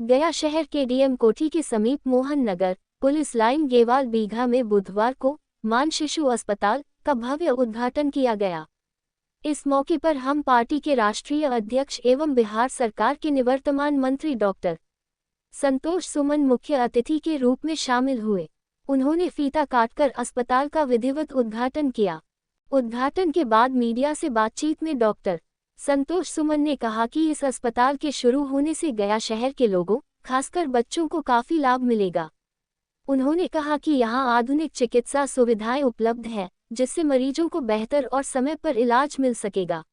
गया शहर के डीएम कोठी के समीप मोहन नगर पुलिस लाइन गेवाल बीघा में बुधवार को मान शिशु अस्पताल का भव्य उद्घाटन किया गया। इस मौके पर हम पार्टी के राष्ट्रीय अध्यक्ष एवं बिहार सरकार के निवर्तमान मंत्री डॉक्टर संतोष सुमन मुख्य अतिथि के रूप में शामिल हुए। उन्होंने फीता काटकर अस्पताल का विधिवत उद्घाटन किया। उद्घाटन के बाद मीडिया से बातचीत में डॉक्टर संतोष सुमन ने कहा कि इस अस्पताल के शुरू होने से गया शहर के लोगों, खासकर बच्चों को काफी लाभ मिलेगा। उन्होंने कहा कि यहां आधुनिक चिकित्सा सुविधाएं उपलब्ध हैं, जिससे मरीजों को बेहतर और समय पर इलाज मिल सकेगा।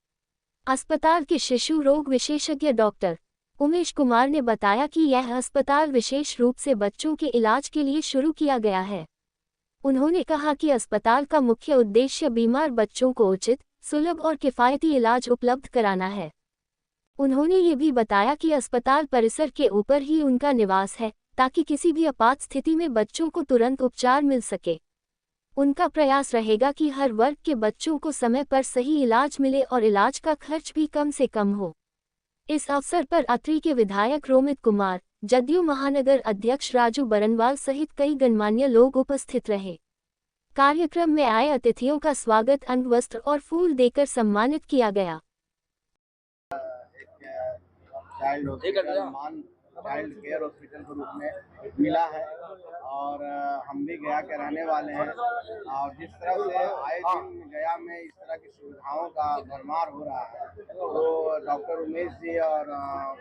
अस्पताल के शिशु रोग विशेषज्ञ डॉक्टर उमेश कुमार ने बताया कि यह अस्पताल विशेष रूप से बच्चों के इलाज के लिए शुरू किया गया है। उन्होंने कहा कि अस्पताल का मुख्य उद्देश्य बीमार बच्चों को उचित, सुलभ और किफायती इलाज उपलब्ध कराना है। उन्होंने ये भी बताया कि अस्पताल परिसर के ऊपर ही उनका निवास है, ताकि किसी भी आपात स्थिति में बच्चों को तुरंत उपचार मिल सके। उनका प्रयास रहेगा कि हर वर्ग के बच्चों को समय पर सही इलाज मिले और इलाज का खर्च भी कम से कम हो। इस अवसर पर अत्रि के विधायक रोमित कुमार, जदयू महानगर अध्यक्ष राजू बरनवाल सहित कई गणमान्य लोग उपस्थित रहे। कार्यक्रम में आए अतिथियों का स्वागत अंगवस्त्र और फूल देकर सम्मानित किया गया। चाइल्ड केयर हॉस्पिटल के रूप में मिला है और हम भी गया के रहने वाले हैं और जिस तरह से आए दिन गया में इस तरह की सुविधाओं का भरमार हो रहा है, तो डॉक्टर उमेश जी और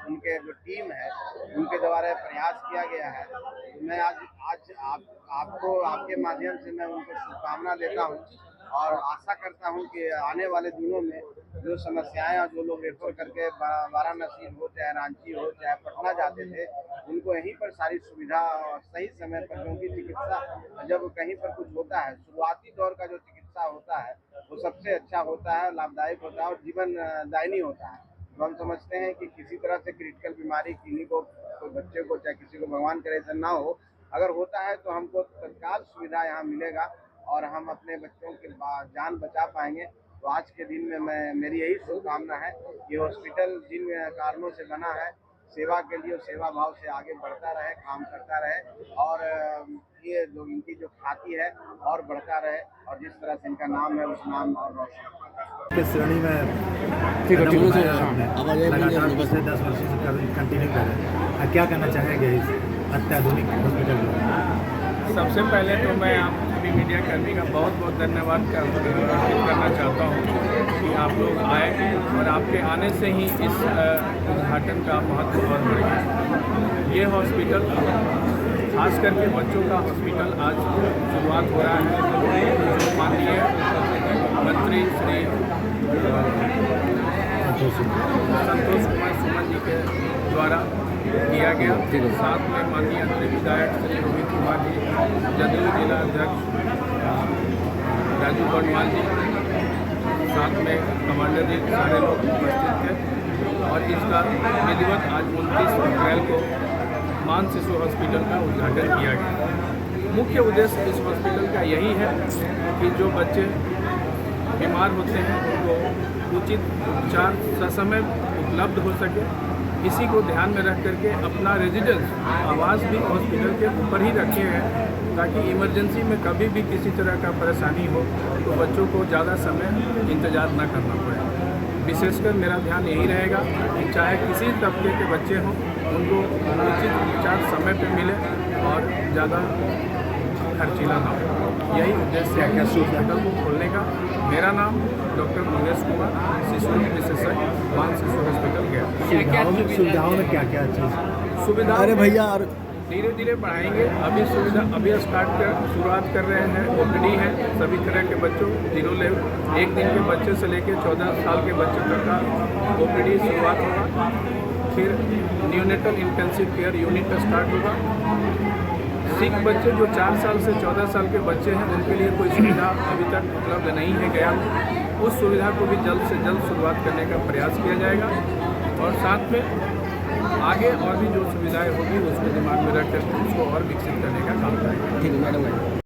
उनके जो टीम है उनके द्वारा प्रयास किया गया है। मैं आज आपको आपके माध्यम से मैं उनको शुभकामना देता हूँ और आशा करता हूं कि आने वाले दिनों में जो समस्याएं और जो लोग रेफर करके वाराणसी हो चाहे रांची हो चाहे पटना जाते थे, उनको यहीं पर सारी सुविधा और सही समय पर, क्योंकि चिकित्सा जब कहीं पर कुछ होता है, शुरुआती दौर का जो चिकित्सा होता है वो सबसे अच्छा होता है, लाभदायक होता है और जीवन दायनी होता है। तो हम समझते हैं कि किसी तरह से क्रिटिकल बीमारी किसी को, कोई बच्चे को चाहे किसी को भगवान करे ऐसा ना हो, अगर होता है तो हमको तत्काल सुविधा यहाँ मिलेगा और हम अपने बच्चों की जान बचा पाएंगे। तो आज के दिन में मेरी यही शुभकामना है कि हॉस्पिटल जिन कारणों से बना है, सेवा के लिए सेवा भाव से आगे बढ़ता रहे, काम करता रहे और ये जो इनकी जो ख्याति है और बढ़ता रहे और जिस तरह से इनका नाम है उस नाम और रोशन के श्रेणी में लगातार पिछले 10 वर्षों से कंटिन्यू कर रहे हैं। क्या कहना चाहेंगे इस अत्याधुनिक हॉस्पिटल में? सबसे पहले तो मैं आप सभी मीडिया कर्मी का बहुत बहुत धन्यवाद करना चाहता हूँ कि आप लोग आए और आपके आने से ही इस उद्घाटन का महत्व और बढ़ गया। ये हॉस्पिटल खास करके बच्चों का हॉस्पिटल आज शुरुआत हो रहा है, जो माननीय मंत्री श्री संतोष कुमार सुमन जी के द्वारा किया गया। साथ में माननीय अत्रि विधायक श्री रोमित कुमार जी, जदयू जिला अध्यक्ष राजू बरनवाल जी, साथ में कमांडर जी, सारे लोग उपस्थित थे और इसका विधिवत आज 29 अप्रैल को मान शिशु हॉस्पिटल का उद्घाटन किया गया। मुख्य उद्देश्य इस हॉस्पिटल का यही है कि जो बच्चे बीमार होते हैं उनको उचित उपचार ससमय उपलब्ध हो सके। इसी को ध्यान में रख करके अपना रेजिडेंस आवास भी हॉस्पिटल के ऊपर ही रखे हैं, ताकि इमरजेंसी में कभी भी किसी तरह का परेशानी हो तो बच्चों को ज़्यादा समय इंतज़ार न करना पड़े। विशेषकर मेरा ध्यान यही रहेगा कि चाहे किसी तबके के बच्चे हों, उनको उचित उपचार समय पर मिले और ज़्यादा खर्चीला ना हो। यही उद्देश्य है हॉस्पिटल को खोलने का। मेरा नाम डॉक्टर उमेश कुमार, शिशु विशेषज्ञ, मान शिशु हॉस्पिटल गया। सुविधाओं में क्या क्या चीज़ सुविधा? अरे भैया और धीरे धीरे बढ़ाएंगे। अभी सुविधा शुरुआत कर रहे हैं। ओपीडी है सभी तरह के बच्चों, 0 लेवल 1 दिन के बच्चे से लेकर 14 साल के बच्चों तक का ओपीडी शुरुआत होगा। फिर neonatal intensive care unit start होगा। सिख बच्चे जो 4 साल से 14 साल के बच्चे हैं, उनके लिए कोई सुविधा अभी तक उपलब्ध नहीं है गया में, उस सुविधा को भी जल्द से जल्द शुरुआत करने का प्रयास किया जाएगा और साथ में आगे और भी जो सुविधाएं होगी उसको दिमाग में रख कर उसको और विकसित करने का काम करेंगे। ठीक है मैडम।